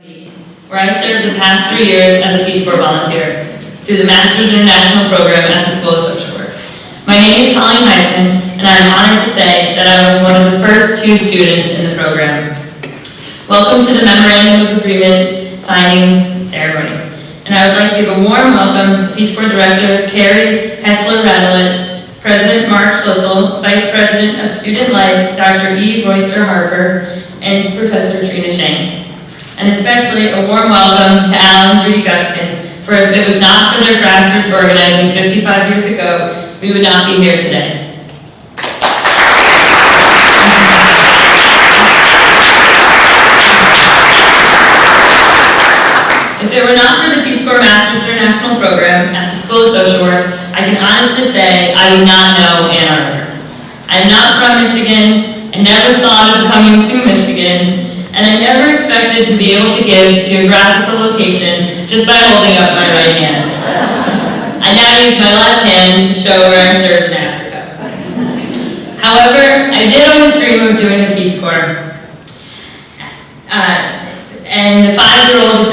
where I served the past 3 years as a Peace Corps volunteer through the Masters International Program at the School of Social Work. My name is Colleen Heisman, and I am honored to say that I was one of the first 2 students in the program. Welcome to the Memorandum of Agreement signing ceremony. And I would like to give a warm welcome to Peace Corps Director Carrie Hessler-Radelet, President Mark Schlissel, Vice President of Student Life Dr. E. Royster Harper, and Professor Trina Shanks. And especially a warm welcome to Alan and Judy Guskin, for if it was not for their grassroots organizing 55 years ago, we would not be here today. If it were not for the Peace Corps Masters International Program at the School of Social Work, I can honestly say I would not know Ann Arbor. I am not from Michigan, I never thought of coming to Michigan, and I never expected to be able to give geographical location just by holding up my right hand. I now use my left hand to show where I served in Africa. However, I did always dream of doing the Peace Corps. And the 5-year-old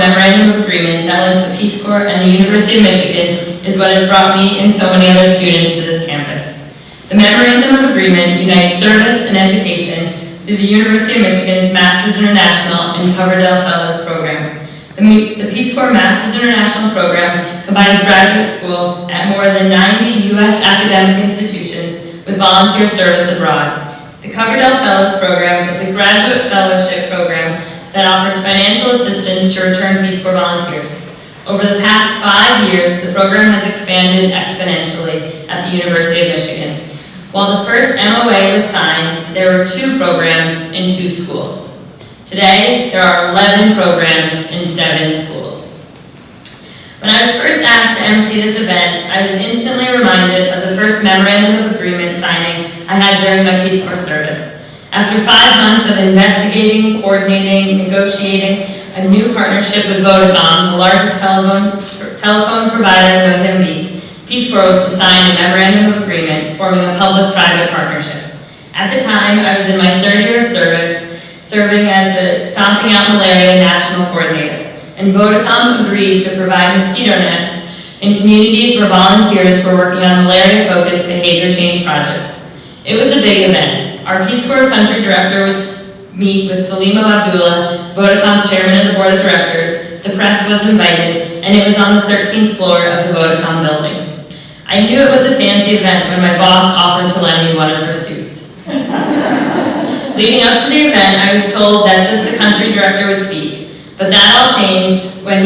memorandum of agreement that links the Peace Corps and the University of Michigan is what has brought me and so many other students to this campus. The memorandum of agreement unites service and education through the University of Michigan's Masters International and Coverdell Fellows Program. The Peace Corps Masters International Program combines graduate school at more than 90 U.S. academic institutions with volunteer service abroad. The Coverdell Fellows Program is a graduate fellowship program that offers financial assistance to return Peace Corps volunteers. Over the past 5 years, the program has expanded exponentially at the University of Michigan. While the first MOA was signed, there were 2 programs in 2 schools. Today, there are 11 programs in 7 schools. When I was first asked to MC this event, I was instantly reminded of the first memorandum of agreement signing I had during my Peace Corps service. After 5 months of investigating, coordinating, negotiating a new partnership with Vodacom, the largest telephone provider in Mozambique, Peace Corps was to sign a memorandum of agreement forming a public-private partnership. At the time, I was in my 3rd year of service, serving as the Stomping Out Malaria National Coordinator, and Vodacom agreed to provide mosquito nets in communities where volunteers were working on malaria-focused behavior change projects. It was a big event. Our Peace Corps Country Director would meet with Salimo Abdullah, Vodacom's chairman of the board of directors. The press was invited, and it was on the 13th floor of the Vodacom building. I knew it was a fancy event when my boss offered to lend me one of her suits. Leading up to the event, I was told that just the country director would speak, but that all changed when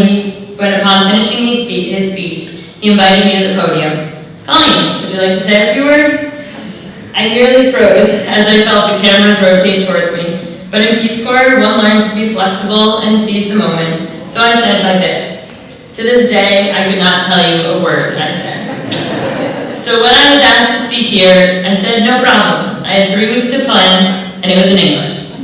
upon finishing his speech, he invited me to the podium. Colleen, would you like to say a few words? I nearly froze as I felt the cameras rotate towards me, but in Peace Corps, one learns to be flexible and seize the moment, so I said my bit. To this day, I could not tell you a word I said. So when I was asked to speak here, I said no problem. I had 3 weeks to plan, and it was in English.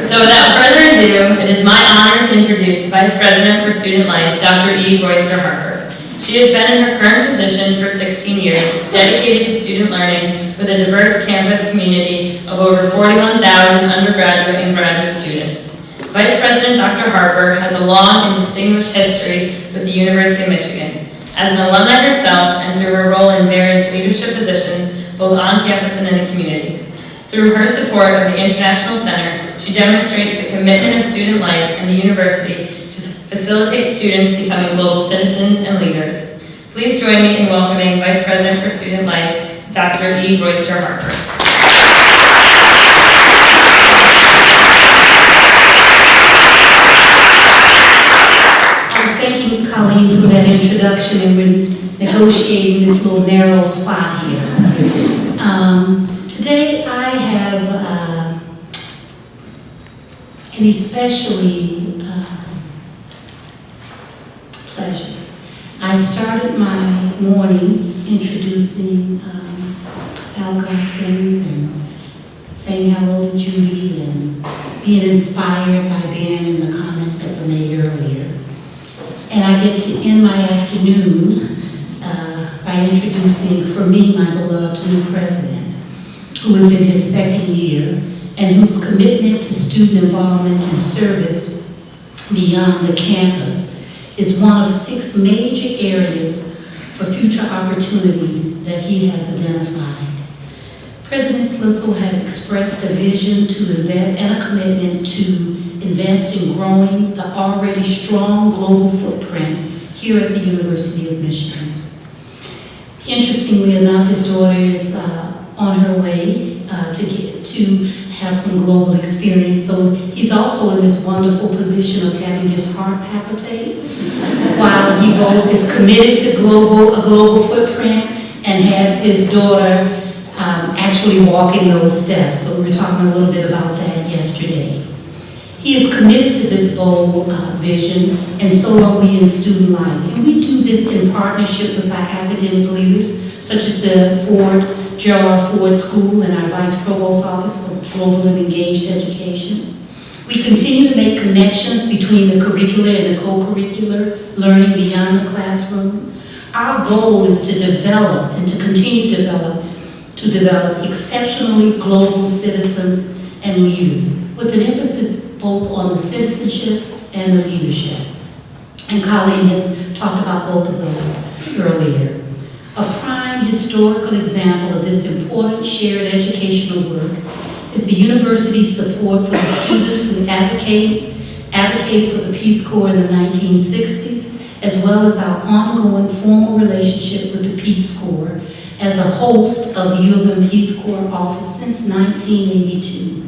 So without further ado, it is my honor to introduce Vice President for Student Life, Dr. E. Royster Harper. She has been in her current position for 16 years, dedicated to student learning with a diverse campus community of over 41,000 undergraduate and graduate students. Vice President Dr. Harper has a long and distinguished history with the University of Michigan. As an alumni herself and through her role in various leadership positions, both on campus and in the community. Through her support of the International Center, she demonstrates the commitment of student life and the university to facilitate students becoming global citizens and leaders. Please join me in welcoming Vice President for Student Life, Dr. E. Royster Harper. I was thanking Colleen for that introduction, and we're negotiating this little narrow spot here. Today I have an especially pleasure. I started my morning introducing Al Guskins and saying hello to Judy and being inspired by Ben and the comments that were made earlier. And I get to end my afternoon by introducing, for me, my beloved new president, who is in his 2nd year and whose commitment to student involvement and service beyond the campus is one of 6 major areas for future opportunities that he has identified. President Slissel has expressed a vision to invest and a commitment to invest in growing the already strong global footprint here at the University of Michigan. Interestingly enough, his daughter is on her way to have some global experience. So he's also in this wonderful position of having his heart palpitate while he both is committed to a global footprint and has his daughter actually walking those steps. So we were talking a little bit about that yesterday. He is committed to this bold vision, and so are we in student life. And we do this in partnership with our academic leaders, such as the Gerald R. Ford School and our Vice Provost Office for Global and Engaged Education. We continue to make connections between the curricular and the co-curricular learning beyond the classroom. Our goal is to develop and to continue to develop exceptionally global citizens and leaders, with an emphasis both on the citizenship and the leadership. And Colleen has talked about both of those earlier. A prime historical example of this important shared educational work is the university's support for the students who advocated for the Peace Corps in the 1960s, as well as our ongoing formal relationship with the Peace Corps as a host of the U of M Peace Corps office since 1982.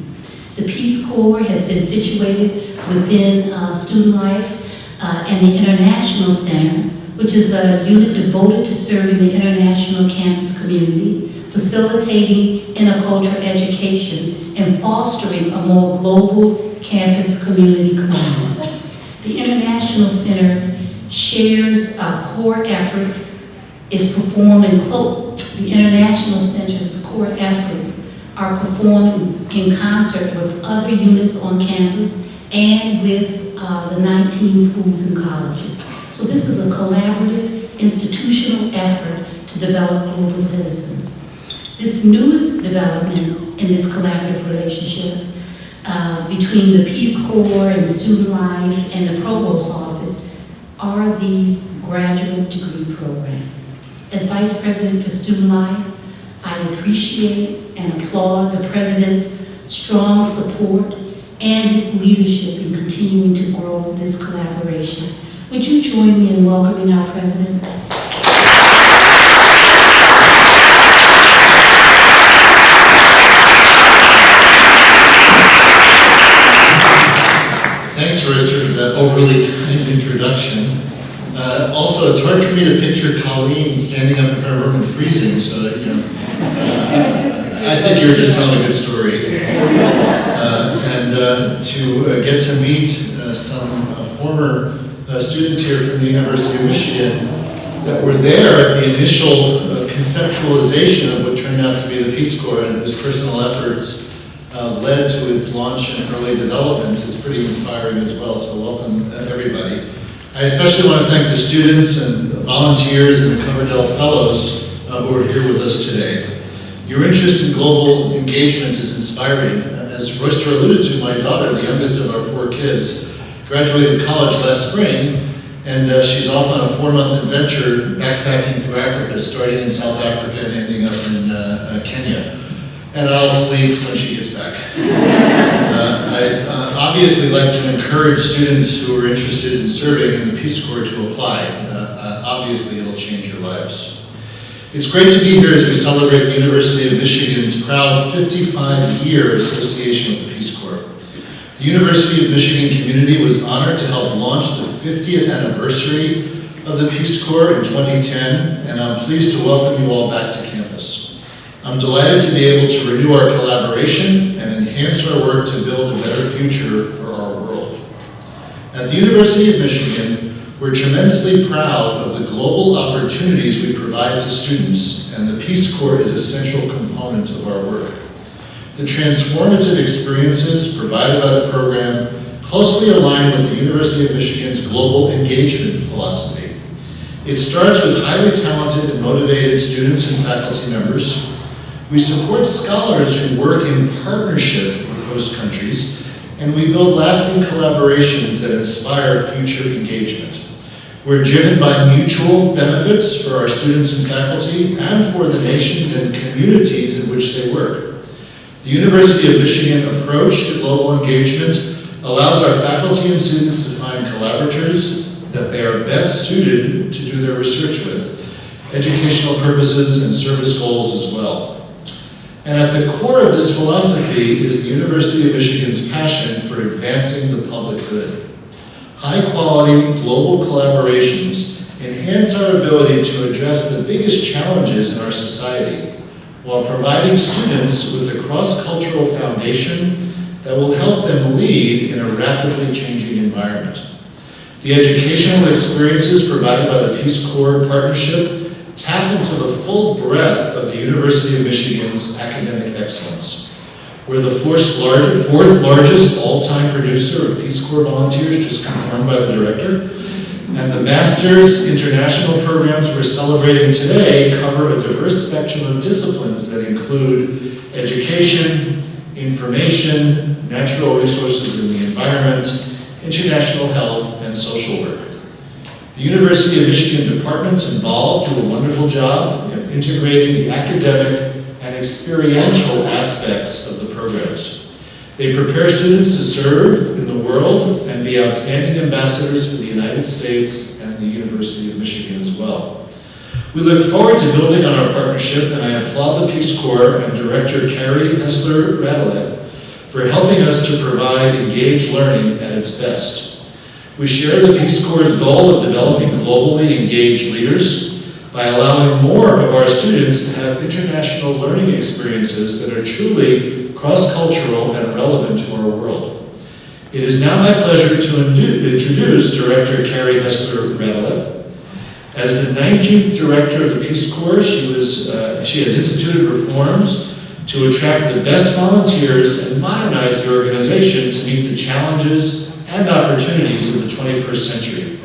The Peace Corps has been situated within Student Life and the International Center, which is a unit devoted to serving the international campus community, facilitating intercultural education, and fostering a more global campus community commitment. The International Center shares a core effort, is performed in the International Center's core efforts are performed in concert with other units on campus and with the 19 schools and colleges. So this is a collaborative institutional effort to develop global citizens. This newest development in this collaborative relationship between the Peace Corps and Student Life and the Provost Office are these graduate degree programs. As Vice President for Student Life, I appreciate and applaud the President's strong support and his leadership in continuing to grow this collaboration. Would you join me in welcoming our President? Thanks, Royster, for that overly kind introduction. Also, it's hard for me to picture Colleen standing up in front of her and freezing, so that, I think you were just telling a good story. And to get to meet some former students here from the University of Michigan that were there at the initial conceptualization of what turned out to be the Peace Corps, and whose personal efforts led to its launch and early development is pretty inspiring as well, so welcome everybody. I especially want to thank the students and the volunteers and the Coverdell Fellows who are here with us today. Your interest in global engagement is inspiring. As Royster alluded to, my daughter, the youngest of our 4 kids, graduated college last spring, and she's off on a 4-month adventure backpacking through Africa, starting in South Africa and ending up in Kenya. And I'll sleep when she gets back. I'd obviously like to encourage students who are interested in serving in the Peace Corps to apply. Obviously, it'll change your lives. It's great to be here as we celebrate the University of Michigan's proud 55-year association with the Peace Corps. The University of Michigan community was honored to help launch the 50th anniversary of the Peace Corps in 2010, and I'm pleased to welcome you all back to campus. I'm delighted to be able to renew our collaboration and enhance our work to build a better future for our world. At the University of Michigan, we're tremendously proud of the global opportunities we provide to students, and the Peace Corps is a central component of our work. The transformative experiences provided by the program closely align with the University of Michigan's global engagement philosophy. It starts with highly talented and motivated students and faculty members. We support scholars who work in partnership with host countries, and we build lasting collaborations that inspire future engagement. We're driven by mutual benefits for our students and faculty and for the nations and communities in which they work. The University of Michigan approach to global engagement allows our faculty and students to find collaborators that they are best suited to do their research with, educational purposes and service goals as well. And at the core of this philosophy is the University of Michigan's passion for advancing the public good. High-quality global collaborations enhance our ability to address the biggest challenges in our society, while providing students with a cross-cultural foundation that will help them lead in a rapidly changing environment. The educational experiences provided by the Peace Corps partnership tap into the full breadth of the University of Michigan's academic excellence. We're the fourth largest all-time producer of Peace Corps volunteers, just confirmed by the director. And the Master's International programs we're celebrating today cover a diverse spectrum of disciplines that include education, information, natural resources in the environment, international health, and social work. The University of Michigan departments involved do a wonderful job of integrating the academic and experiential aspects of the programs. They prepare students to serve in the world and be outstanding ambassadors for the United States and the University of Michigan as well. We look forward to building on our partnership, and I applaud the Peace Corps and Director Carrie Hessler-Radelet for helping us to provide engaged learning at its best. We share the Peace Corps' goal of developing globally engaged leaders by allowing more of our students to have international learning experiences that are truly cross-cultural and relevant to our world. It is now my pleasure to introduce Director Carrie Hessler-Radelet. As the 19th Director of the Peace Corps, she has instituted reforms to attract the best volunteers and modernize the organization to meet the challenges and opportunities of the 21st century.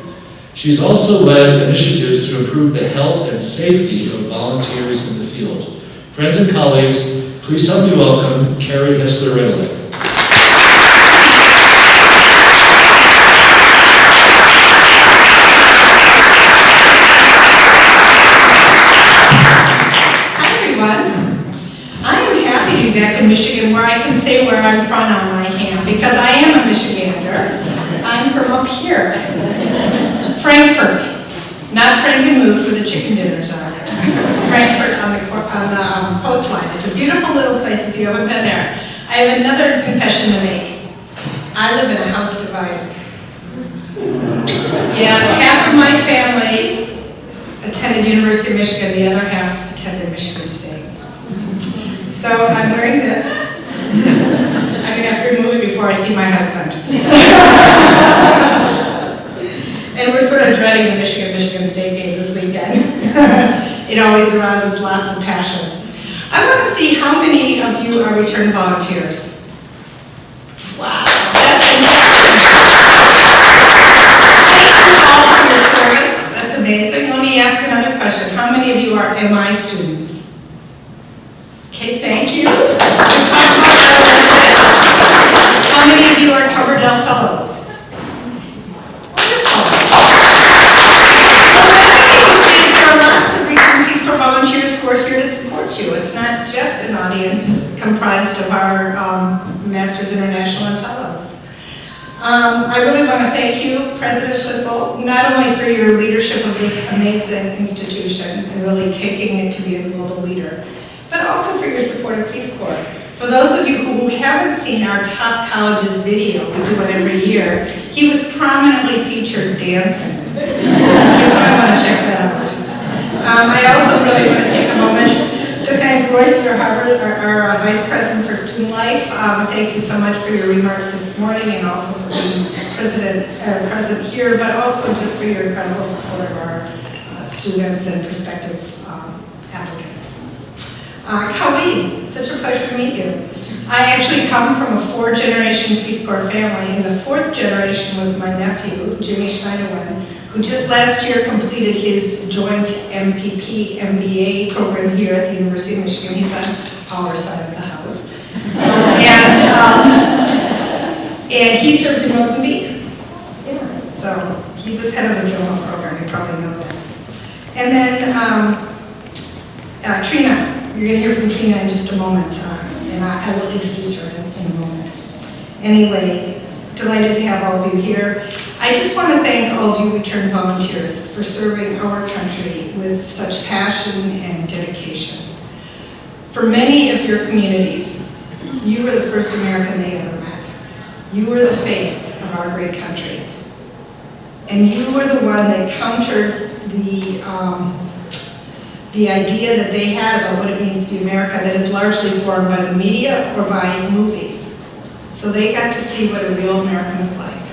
She's also led initiatives to improve the health and safety of volunteers in the field. Friends and colleagues, please help me welcome Carrie Hessler-Radelet. Back in Michigan, where I can say where I'm from on my hand, because I am a Michigander. I'm from up here. Frankfurt, not Frankenmuth where the chicken dinners are. Frankfurt on the coastline. It's a beautiful little place if you haven't been there. I have another confession to make. I live in a house divided. Yeah, half of my family attended University of Michigan, the other half attended Michigan State. So I'm wearing this. I'm gonna have to remove it before I see my husband. And we're sort of dreading the Michigan State game this weekend. It always arouses lots of passion. I want to see how many of you are return volunteers. Wow, that's fantastic. Thank you all for your service. That's amazing. Let me ask another question. How many of you are MI students? Okay, thank you. How many of you are Coverdell Fellows? Wonderful. There are lots of return Peace Corps volunteers who are here to support you. It's not just an audience comprised of our Masters International and Fellows. I really want to thank you, President Schlissel, not only for your leadership of this amazing institution and really taking it to be a global leader, but also for your support of Peace Corps. For those of you who haven't seen our Top Colleges video, we do it every year, he was prominently featured dancing. You might want to check that out. I also really want to take a moment to thank Royce Harvard, our Vice President for Student Life. Thank you so much for your remarks this morning and also for being present here, but also just for your incredible support of our students and prospective applicants. Colleen, such a pleasure to meet you. I actually come from a 4th-generation Peace Corps family, and the 4th generation was my nephew, Jimmy Schneiderwin, who just last year completed his joint MPP MBA program here at the University of Michigan. He's on our side of the house. And And he served in Mozambique. Yeah. So he was head of the JOMO program, you probably know that. And then Trina, you're going to hear from Trina in just a moment, and I will introduce her in a moment. Anyway, delighted to have all of you here. I just want to thank all of you returned volunteers for serving our country with such passion and dedication. For many of your communities, you were the first American they ever met. You were the face of our great country. And you were the one that countered the idea that they had about what it means to be America that is largely formed by the media or by movies. So they got to see what a real American is like.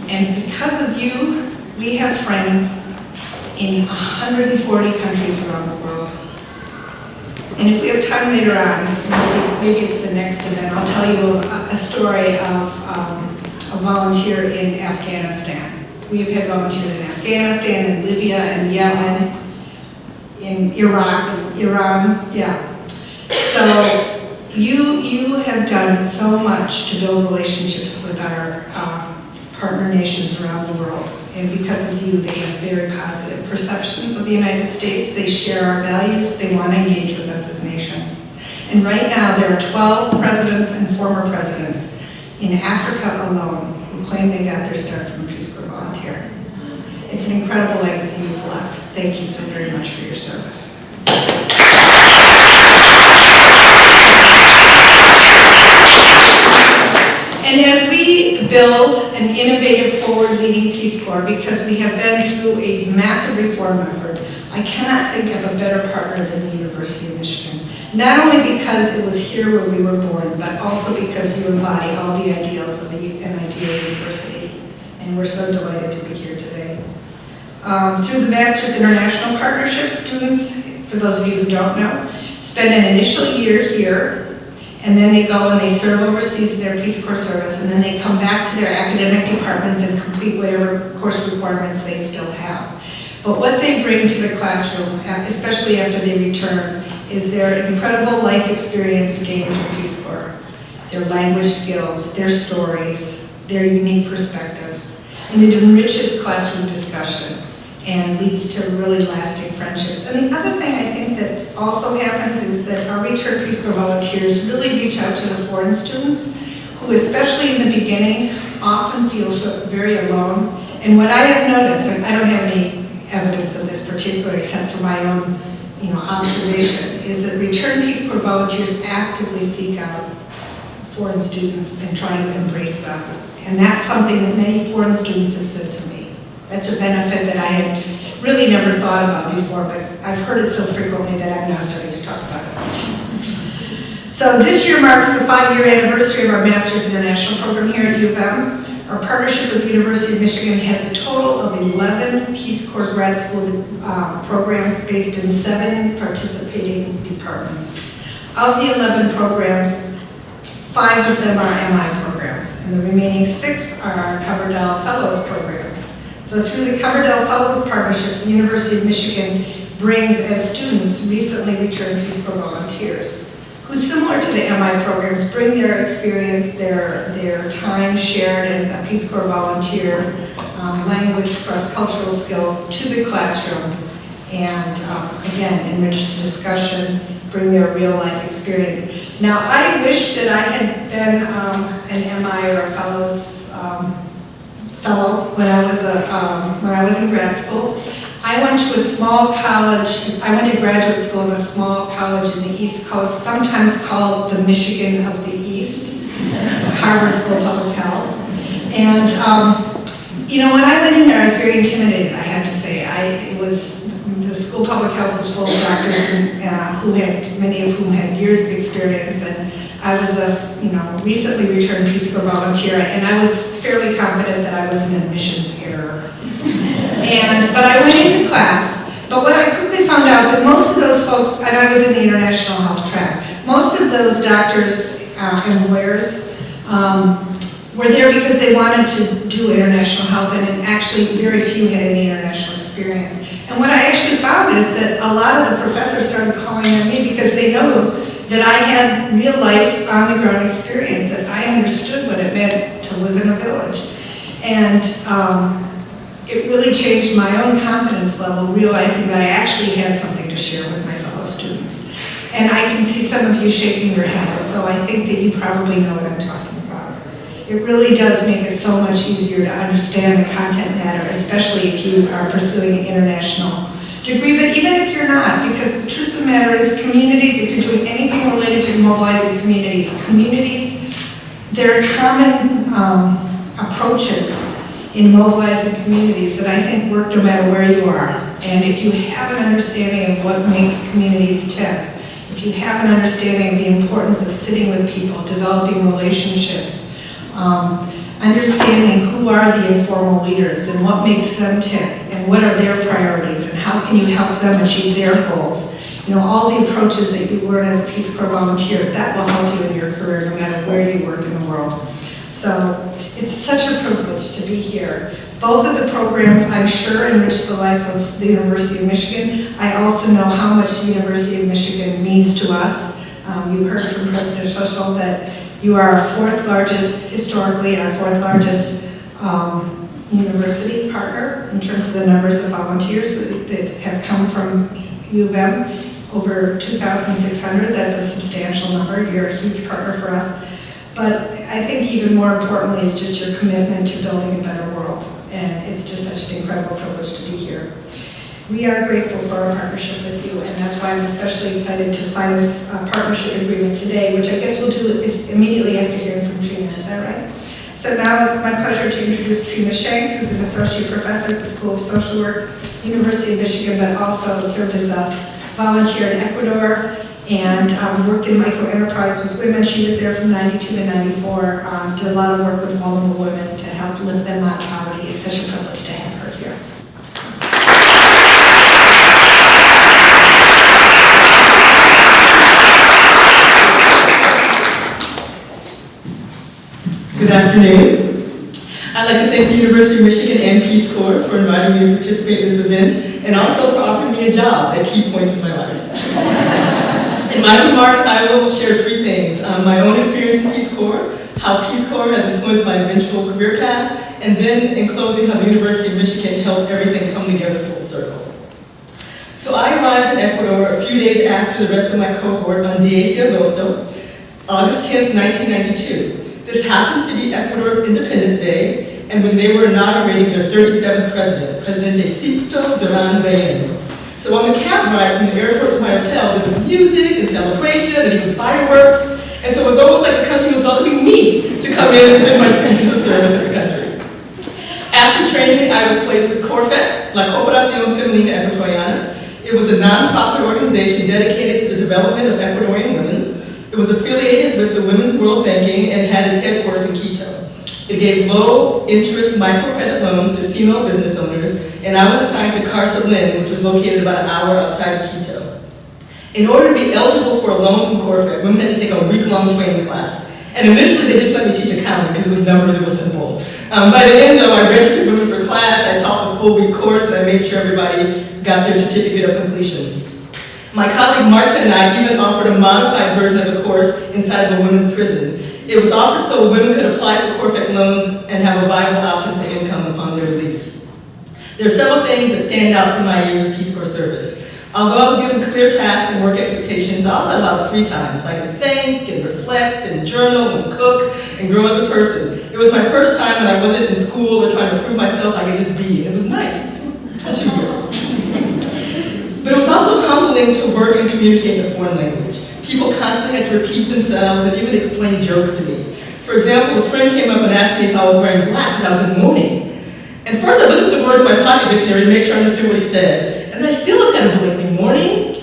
And because of you, we have friends in 140 countries around the world. And if we have time later on, maybe it's the next event, I'll tell you a story of a volunteer in Afghanistan. We have had volunteers in Afghanistan, in Libya, and Yemen, in Iran, yeah. So you have done so much to build relationships with our partner nations around the world. And because of you, they have very positive perceptions of the United States. They share our values. They want to engage with us as nations. And right now, there are 12 presidents and former presidents in Africa alone who claim they got their start from a Peace Corps volunteer. It's an incredible legacy you've left. Thank you so very much for your service. And as we build an innovative, forward-leading Peace Corps, because we have been through a massive reform effort, I cannot think of a better partner than the University of Michigan. Not only because it was here where we were born, but also because you embody all the ideals of an ideal university. And we're so delighted to be here today. Through the Masters International Partnership, students, for those of you who don't know, spend an initial year here, and then they go and they serve overseas in their Peace Corps service, and then they come back to their academic departments and complete whatever course requirements they still have. But what they bring to the classroom, especially after they return, is their incredible life experience gained through Peace Corps, their language skills, their stories, their unique perspectives, and it enriches classroom discussion and leads to really lasting friendships. And the other thing I think that also happens is that our return Peace Corps volunteers really reach out to the foreign students who, especially in the beginning, often feel very alone. And what I have noticed, and I don't have any evidence of this particular except for my own observation, is that return Peace Corps volunteers actively seek out foreign students and try to embrace them. And that's something that many foreign students have said to me. That's a benefit that I had really never thought about before, but I've heard it so frequently that I'm now starting to talk about it. So this year marks the 5-year anniversary of our Masters International program here at U of M. Our partnership with the University of Michigan has a total of 11 Peace Corps grad school programs based in 7 participating departments. Of the 11 programs, 5 of them are MI programs, and the remaining 6 are Coverdell Fellows programs. So through the Coverdell Fellows partnerships, the University of Michigan brings as students recently returned Peace Corps volunteers, who, similar to the MI programs, bring their experience, their time shared as a Peace Corps volunteer, language, cross-cultural skills to the classroom, and again, enrich the discussion, bring their real-life experience. Now, I wish that I had been an MI or a fellow when I was in grad school. I went to a small college. I went to graduate school in a small college in the East Coast, sometimes called the Michigan of the East, Harvard School of Public Health. And when I went in there, I was very intimidated, I have to say. The School of Public Health was full of doctors many of whom had years of experience, and I was a recently returned Peace Corps volunteer, and I was fairly confident that I was an admissions error. But I went into class, but what I quickly found out that most of those folks, and I was in the international health track, most of those doctors and lawyers were there because they wanted to do international health, and actually very few had any international experience. And what I actually found is that a lot of the professors started calling on me because they know that I had real life on the ground experience, that I understood what it meant to live in a village. And it really changed my own confidence level, realizing that I actually had something to share with my fellow students. And I can see some of you shaking your heads, so I think that you probably know what I'm talking about. It really does make it so much easier to understand the content matter, especially if you are pursuing an international degree, but even if you're not, because the truth of the matter is communities, if you're doing anything related to mobilizing communities, there are common approaches in mobilizing communities that I think work no matter where you are. And if you have an understanding of what makes communities tick, if you have an understanding of the importance of sitting with people, developing relationships, understanding who are the informal leaders and what makes them tick and what are their priorities and how can you help them achieve their goals. You know, all the approaches that you learn as a Peace Corps volunteer, that will help you in your career no matter where you work in the world. So it's such a privilege to be here. Both of the programs, I'm sure, enrich the life of the University of Michigan. I also know how much the University of Michigan means to us. You heard from President Schuschel that you are our fourth largest, historically, our fourth largest university partner in terms of the numbers of volunteers that have come from U of M. Over 2,600, that's a substantial number. You're a huge partner for us. But I think even more importantly is just your commitment to building a better world. And it's just such an incredible privilege to be here. We are grateful for our partnership with you, and that's why I'm especially excited to sign this partnership agreement today, which I guess we'll do is immediately after hearing from Trina, is that right? So now it's my pleasure to introduce Trina Shanks, who's an associate professor at the School of Social Work, University of Michigan, but also served as a volunteer in Ecuador and worked in microenterprise with women. She was there from 92 to 94, did a lot of work with vulnerable women to help lift them out of poverty. It's such a privilege to have her here. Good afternoon. I'd like to thank the University of Michigan and Peace Corps for inviting me to participate in this event and also for offering me a job at key points in my life. In my remarks, I will share three things. My own experience in Peace Corps, how Peace Corps has influenced my eventual career path, and then in closing, how the University of Michigan helped everything come together full circle. So I arrived in Ecuador a few days after the rest of my cohort on 10 de Agosto, August 10th, 1992. This happens to be Ecuador's Independence Day, and when they were inaugurating their 37th president, Presidente Sixto Durán Ballén. So on the cab ride from the airport to my hotel, there was music and celebration and even fireworks, and so it was almost like the country was welcoming me to come in and spend my 2 years of service in the country. After training, I was placed with CORFEC, La Cooperación Femenina Ecuatoriana. It was a nonprofit organization dedicated to the development of Ecuadorian women. It was affiliated with the Women's World Banking and had its headquarters in Quito. It gave low-interest microcredit loans to female business owners, and I was assigned to Carcelén, which was located about an hour outside of Quito. In order to be eligible for a loan from CORFEC, women had to take a week-long training class. And initially, they just let me teach accounting because it was numbers, it was simple. By the end, though, I registered women for class, I taught the full week course, and I made sure everybody got their certificate of completion. My colleague Marta and I even offered a modified version of the course inside of a women's prison. It was offered so women could apply for CORFEC loans and have a viable option for income upon their release. There are several things that stand out from my years of Peace Corps service. Although I was given clear tasks and work expectations, I also had a lot of free time, so I could think and reflect and journal and cook and grow as a person. It was my first time when I wasn't in school or trying to prove myself, I could just be. It was nice for 2 years. But it was also humbling to work and communicate in a foreign language. People constantly had to repeat themselves and even explain jokes to me. For example, a friend came up and asked me if I was wearing black because I was in mourning. And first I looked at the word in my pocket dictionary to make sure I understood what he said. And then I still looked at him blankly. Mourning?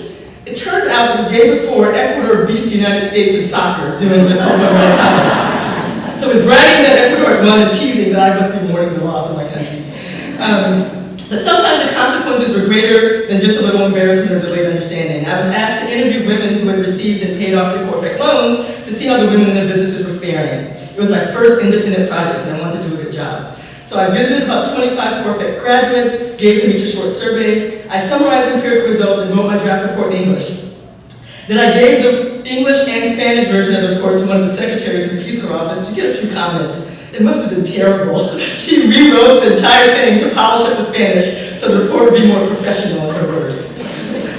It turned out that the day before, Ecuador beat the United States in soccer during the Copa Americana. So it was bragging that Ecuador had won and teasing that I must be mourning the loss of my countries. But sometimes the consequences were greater than just a little embarrassment or delayed understanding. I was asked to interview women who had received and paid off their CORFEC loans to see how the women in their businesses were faring. It was my first independent project and I wanted to do a good job. So I visited about 25 CORFEC graduates, gave them each a short survey. I summarized empirical results and wrote my draft report in English. Then I gave the English and Spanish version of the report to one of the secretaries in the Peace Corps office to get a few comments. It must have been terrible. She rewrote the entire thing to polish up the Spanish so the report would be more professional in her words.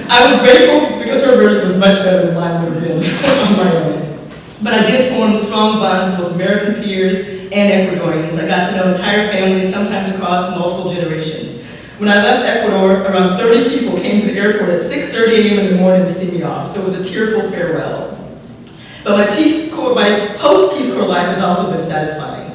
I was grateful because her version was much better than mine would have been on my own. But I did form strong bonds with American peers and Ecuadorians. I got to know entire families, sometimes across multiple generations. When I left Ecuador, around 30 people came to the airport at 6:30 a.m. in the morning to see me off, so it was a tearful farewell. But my post-Peace Corps life has also been satisfying.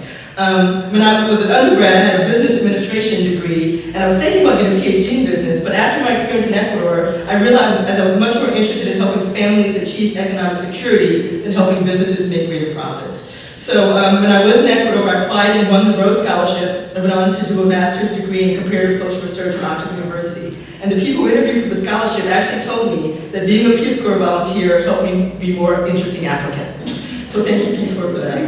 When I was an undergrad, I had a business administration degree, and I was thinking about getting a PhD in business, but after my experience in Ecuador, I realized that I was much more interested in helping families achieve economic security than helping businesses make greater profits. So when I was in Ecuador, I applied and won the Rhodes Scholarship. I went on to do a master's degree in comparative social research at Oxford University. And the people who interviewed for the scholarship actually told me that being a Peace Corps volunteer helped me be a more interesting applicant. So thank you, Peace Corps, for that.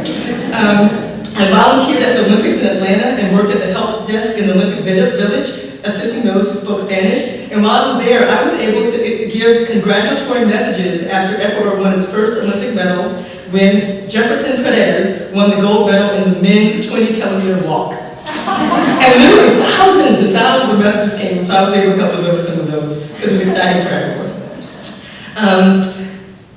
I volunteered at the Olympics in Atlanta and worked at the help desk in the Olympic Village, assisting those who spoke Spanish. And while I was there, I was able to give congratulatory messages after Ecuador won its first Olympic medal when Jefferson Perez won the gold medal in the men's 20-kilometer walk. And literally thousands and thousands of messages came, so I was able to help deliver some of those because it was exciting for everyone.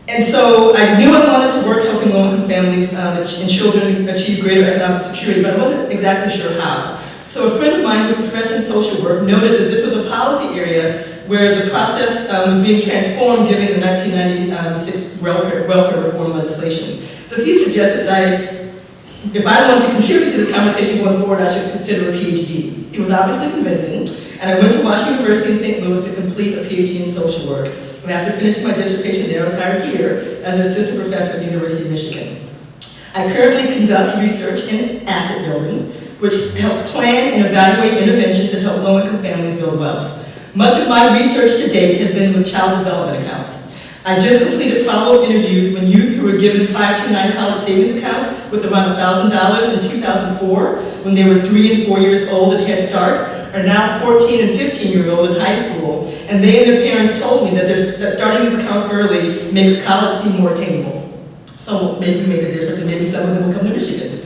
And so I knew I wanted to work helping low-income families and children achieve greater economic security, but I wasn't exactly sure how. So a friend of mine who's a professor in social work noted that this was a policy area where the process was being transformed given the 1996 welfare reform legislation. So he suggested that if I wanted to contribute to this conversation going forward, I should consider a PhD. It was obviously convincing, and I went to Washington University in St. Louis to complete a PhD in social work. And after finishing my dissertation there, I was hired here as an assistant professor at the University of Michigan. I currently conduct research in asset building, which helps plan and evaluate interventions that help low-income families build wealth. Much of my research to date has been with child development accounts. I just completed follow-up interviews when youth who were given 529 college savings accounts with around $1,000 in 2004, when they were 3 and 4 years old at Head Start, are now 14 and 15-year-old in high school, and they and their parents told me that starting these accounts early makes college seem more attainable. So maybe make a difference, and maybe some of them will come to Michigan.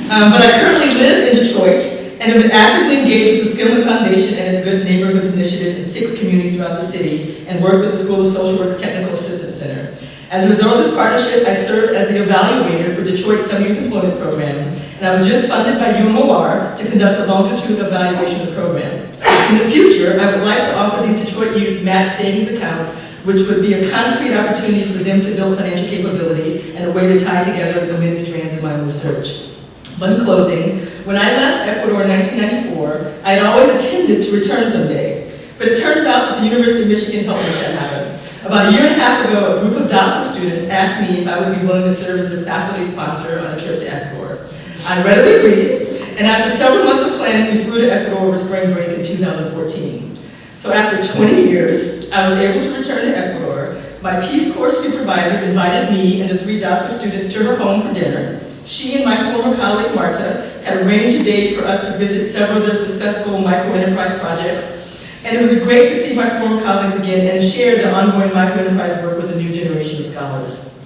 But I currently live in Detroit, and have been actively engaged with the Skillman Foundation and its Good Neighborhoods Initiative in 6 communities throughout the city, and work with the School of Social Work's Technical Assistance Center. As a result of this partnership, I served as the evaluator for Detroit's Summer Youth Employment Program, and I was just funded by UMOR to conduct a longitudinal evaluation of the program. In the future, I would like to offer these Detroit youth match savings accounts, which would be a concrete opportunity for them to build financial capability and a way to tie together the many strands of my own research. But in closing, when I left Ecuador in 1994, I had always intended to return someday. But it turns out that the University of Michigan helped make that happen. About a year and a half ago, a group of doctoral students asked me if I would be willing to serve as their faculty sponsor on a trip to Ecuador. I readily agreed, and after several months of planning, we flew to Ecuador over spring break in 2014. So after 20 years, I was able to return to Ecuador. My Peace Corps supervisor invited me and the 3 doctoral students to her home for dinner. She and my former colleague, Marta, had arranged a date for us to visit several of their successful micro-enterprise projects. And it was great to see my former colleagues again and share the ongoing micro-enterprise work with a new generation of scholars.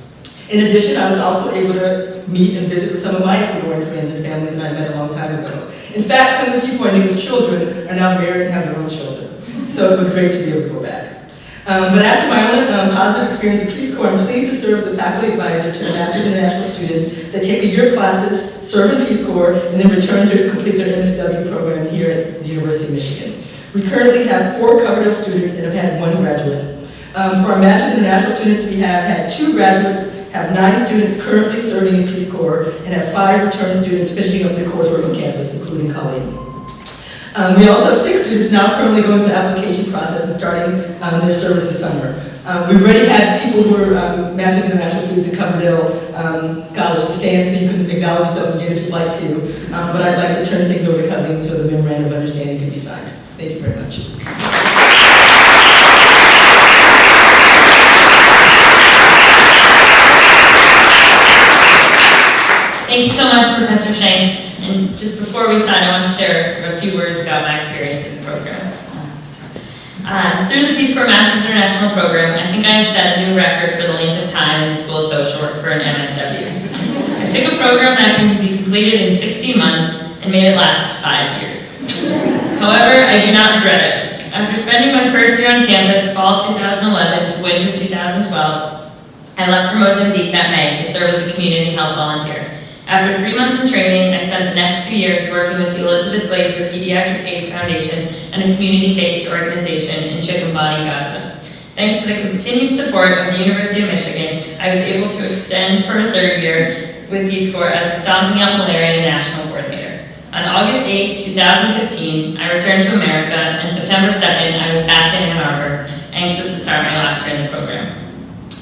In addition, I was also able to meet and visit with some of my Ecuadorian friends and families that I met a long time ago. In fact, some of the people I knew as children are now married and have their own children. So it was great to be able to go back. But after my own positive experience at Peace Corps, I'm pleased to serve as a faculty advisor to the Master's International students that take a year of classes, serve in Peace Corps, and then return to complete their MSW program here at the University of Michigan. We currently have 4 Coverdell students and have had 1 graduate. For our Master's International students, we have had 2 graduates, have 9 students currently serving in Peace Corps, and have 5 return students finishing up their coursework on campus, including Colleen. We also have 6 students now currently going through the application process and starting their service this summer. We've already had people who are Master's International students at Coverdell College to stand, so you can acknowledge yourself again if you'd like to. But I'd like to turn things over to Colleen so the memorandum of understanding can be signed. Thank you very much. Thank you so much, Professor Shanks. And just before we sign, I want to share a few words about my experience in the program. Through the Peace Corps Masters International Program, I think I have set a new record for the length of time in the School of Social Work for an MSW. I took a program that can be completed in 16 months, and made it last 5 years. However, I do not regret it. After spending my first year on campus, fall 2011 to winter 2012, I left for Mozambique that May to serve as a community health volunteer. After 3 months in training, I spent the next 2 years working with the Elizabeth Glaser Pediatric AIDS Foundation and a community-based organization in Chickamauga, Gaza. Thanks to the continued support of the University of Michigan, I was able to extend for a 3rd year with Peace Corps as the Stomping Out Malaria National Coordinator. On August 8, 2015, I returned to America, and September 2nd, I was back in Ann Arbor, anxious to start my last year in the program.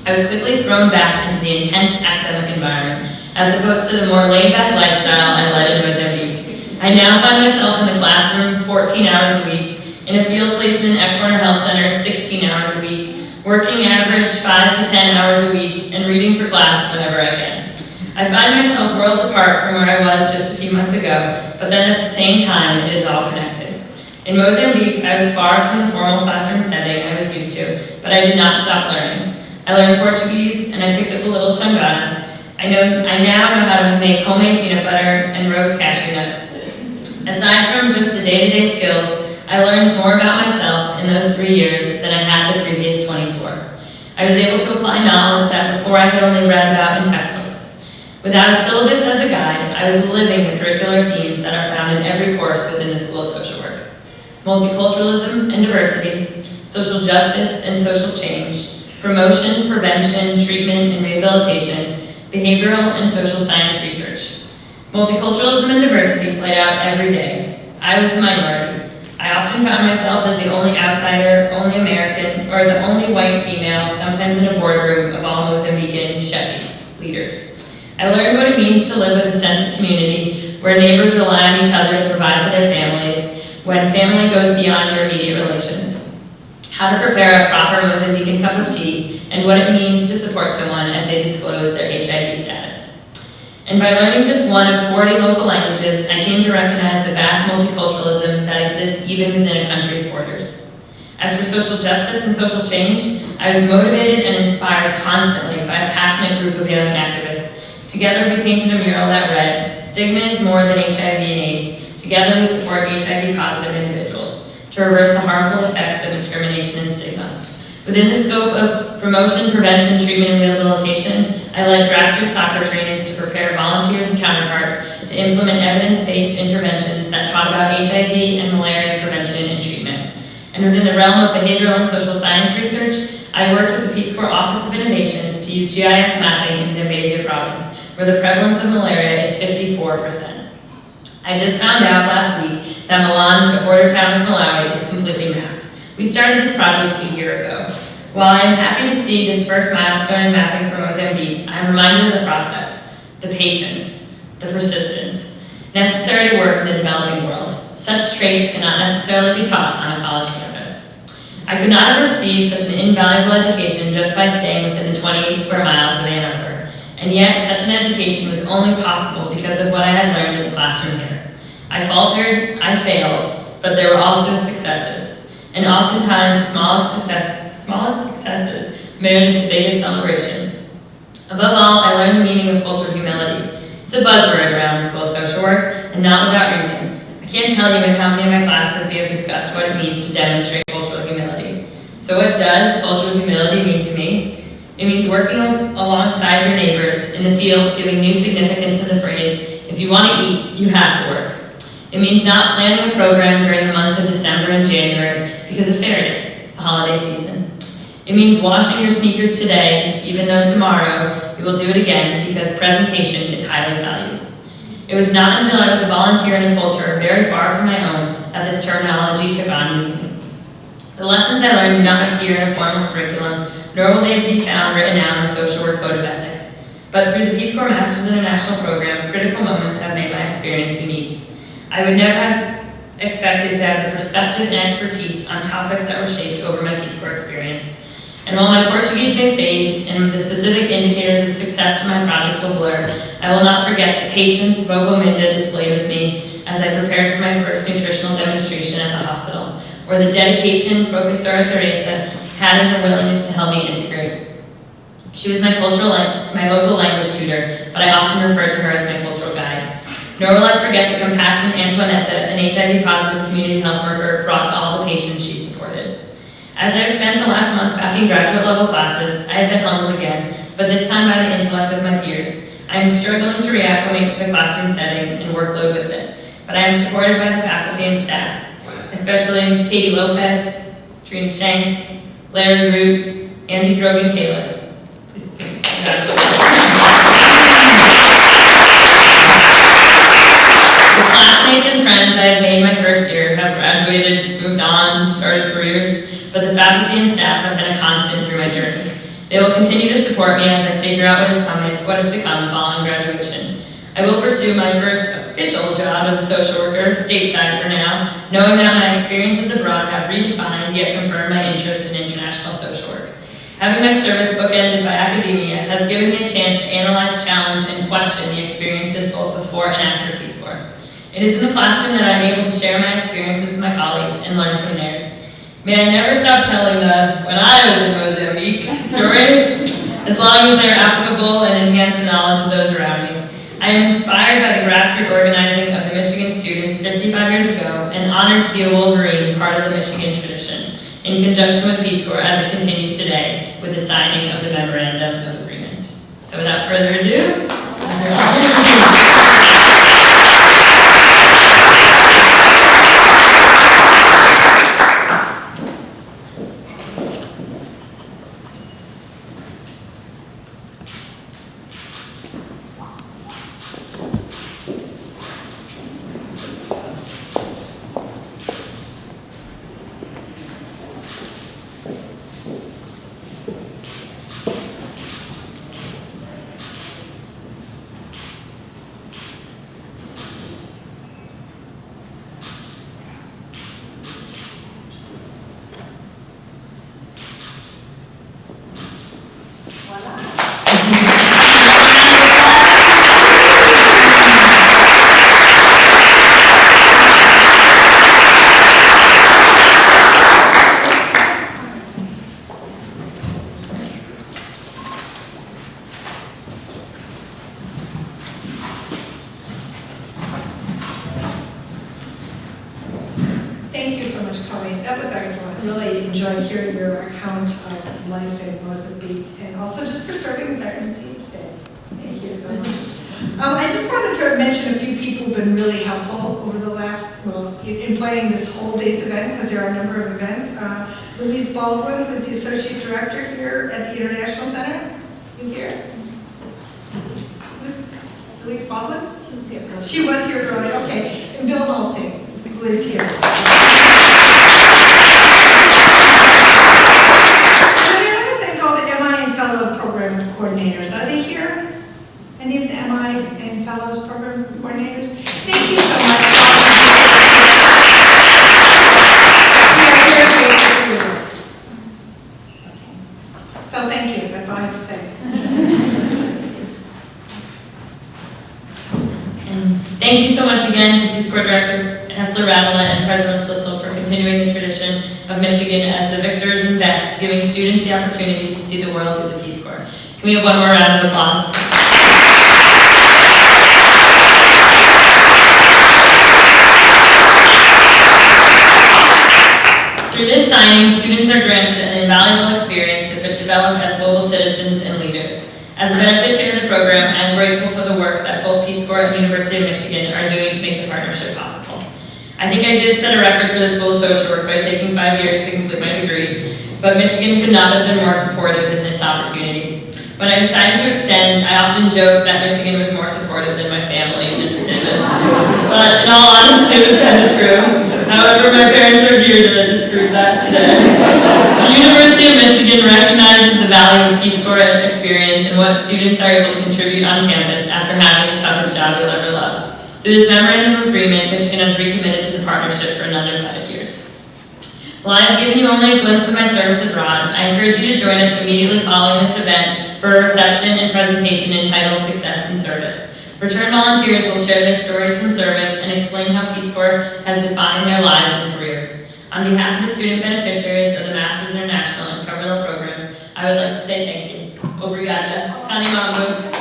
I was quickly thrown back into the intense academic environment, as opposed to the more laid-back lifestyle I led in Mozambique. I now find myself in the classroom 14 hours a week, in a field placement at Corner Health Center 16 hours a week, working average 5 to 10 hours a week, and reading for class whenever I can. I find myself worlds apart from where I was just a few months ago, but then at the same time, it is all connected. In Mozambique, I was far from the formal classroom setting I was used to, but I did not stop learning. I learned Portuguese, and I picked up a little Xangana. I now know how to make homemade peanut butter and roast cashew nuts. Aside from just the day-to-day skills, I learned more about myself in those 3 years than I had the previous 24. I was able to apply knowledge that before I had only read about in textbooks. Without a syllabus as a guide, I was living the curricular themes that are found in every course within the School of Social Work. Multiculturalism and diversity, social justice and social change, promotion, prevention, treatment, and rehabilitation, behavioral and social science research. Multiculturalism and diversity played out every day. I was the minority. I often found myself as the only outsider, only American, or the only white female, sometimes in a boardroom of all Mozambican chefs, leaders. I learned what it means to live with a sense of community, where neighbors rely on each other to provide for their families, when family goes beyond your immediate relations. How to prepare a proper Mozambican cup of tea, and what it means to support someone as they disclose their HIV status. And by learning just one of 40 local languages, I came to recognize the vast multiculturalism that exists even within a country's borders. As for social justice and social change, I was motivated and inspired constantly by a passionate group of young activists. Together we painted a mural that read, "Stigma is more than HIV and AIDS. Together we support HIV-positive individuals to reverse the harmful effects of discrimination and stigma." Within the scope of promotion, prevention, treatment, and rehabilitation, I led grassroots soccer trainings to prepare volunteers and counterparts to implement evidence-based interventions that taught about HIV and malaria prevention and treatment. And within the realm of behavioral and social science research, I worked with the Peace Corps Office of Innovations to use GIS mapping in Zambezia province, where the prevalence of malaria is 54%. I just found out last week that Malanje, a border town of Malawi, is completely mapped. We started this project a year ago. While I am happy to see this first milestone in mapping for Mozambique, I am reminded of the process, the patience, the persistence, necessary to work in the developing world. Such traits cannot necessarily be taught on a college campus. I could not have received such an invaluable education just by staying within the 28 square miles of Ann Arbor, and yet such an education was only possible because of what I had learned in the classroom here. I faltered, I failed, but there were also successes, and oftentimes the smallest successes merited the biggest celebration. Above all, I learned the meaning of cultural humility. It's a buzzword around the School of Social Work, and not without reason. I can't tell you in how many of my classes we have discussed what it means to demonstrate cultural humility. So what does cultural humility mean to me? It means working alongside your neighbors in the field, giving new significance to the phrase, if you want to eat, you have to work. It means not planning a program during the months of December and January because of fairies, the holiday season. It means washing your sneakers today, even though tomorrow you will do it again because presentation is highly valued. It was not until I was a volunteer in a culture very far from my own that this terminology took on meaning. The lessons I learned do not appear in a formal curriculum, nor will they be found written down in the Social Work Code of Ethics. But through the Peace Corps Masters International Program, critical moments have made my experience unique. I would never have expected to have the perspective and expertise on topics that were shaped over my Peace Corps experience. And while my Portuguese may fade and the specific indicators of success for my projects will blur, I will not forget the patience Vovô Minda displayed with me as I prepared for my first nutritional demonstration at the hospital, or the dedication Professora Teresa had in her willingness to help me integrate. She was my local language tutor, but I often referred to her as my cultural guide. Nor will I forget the compassion Antoinetta, an HIV-positive community health worker, brought to all the patients she supported. As I have spent the last month back in graduate level classes, I have been humbled again, but this time by the intellect of my peers. I am struggling to reacclimate to the classroom setting and workload with it, but I am supported by the faculty and staff, especially Katie Lopez, Trina Shanks, Larry Root, Andy Grogan Caleb. Please give me a round of applause. The classmates and friends I have made my first year have graduated, moved on, started careers, but the faculty and staff have been a constant through my journey. They will continue to support me as I figure out what is to come following graduation. I will pursue my first official job as a social worker, stateside for now, knowing that my experiences abroad have redefined yet confirmed my interest in international social work. Having my service bookended by academia has given me a chance to analyze, challenge, and question the experiences both before and after Peace Corps. It is in the classroom that I am able to share my experiences with my colleagues and learn from theirs. May I never stop telling the "when I was in Mozambique" stories, as long as they are applicable and enhance the knowledge of those around me. I am inspired by the grassroots organizing of the Michigan students 55 years ago and honored to be a Wolverine, part of the Michigan tradition, in conjunction with Peace Corps as it continues today with the signing of the Memorandum of Agreement. So without further ado, Thank you so much, Colleen. That was excellent. Really enjoyed hearing your account of life in Mozambique and also just for serving as our MC today. Thank you so much. I just wanted to mention a few people who've been really helpful over the last, in planning this whole day's event, because there are a number of events. Louise Baldwin, who's the Associate Director here at the International Center. You here? Who's Louise Baldwin? She was here. She was here earlier, okay. And Bill Nolting, who is here. Coordinators. Are they here? Any of the MI and Fellows program coordinators? Thank you so much. So thank you. That's all I have to say. and thank you so much again to Peace Corps Director Hessler Radela and President Schlissel for continuing the tradition of Michigan as the victors and best, giving students the opportunity to see the world through the Peace Corps. Can we have one more round of applause? Through this signing, students are granted an invaluable experience to develop as global citizens and leaders. As a beneficiary of the program, I am grateful for the work that both Peace Corps and University of Michigan are doing to make the partnership possible. I think I did set a record for the School of Social Work by taking 5 years to complete my degree, but Michigan could not have been more supportive in this opportunity. When I decided to extend, I often joked that Michigan was more supportive than my family in the decision. But in all honesty, it was kind of true. However, my parents are here to disprove that today. The University of Michigan recognizes the value of Peace Corps experience and what students are able to contribute on campus after having the toughest job you'll ever love. Through this Memorandum of Agreement, Michigan has recommitted to the partnership for another 5 years. While I have given you only a glimpse of my service abroad, I encourage you to join us immediately following this event for a reception and presentation entitled Success in Service. Returned volunteers will share their stories from service and explain how Peace Corps has defined their lives and careers. On behalf of the student beneficiaries of the Masters International and Cumberland programs, I would like to say thank you. Obrigada. Kanimambo.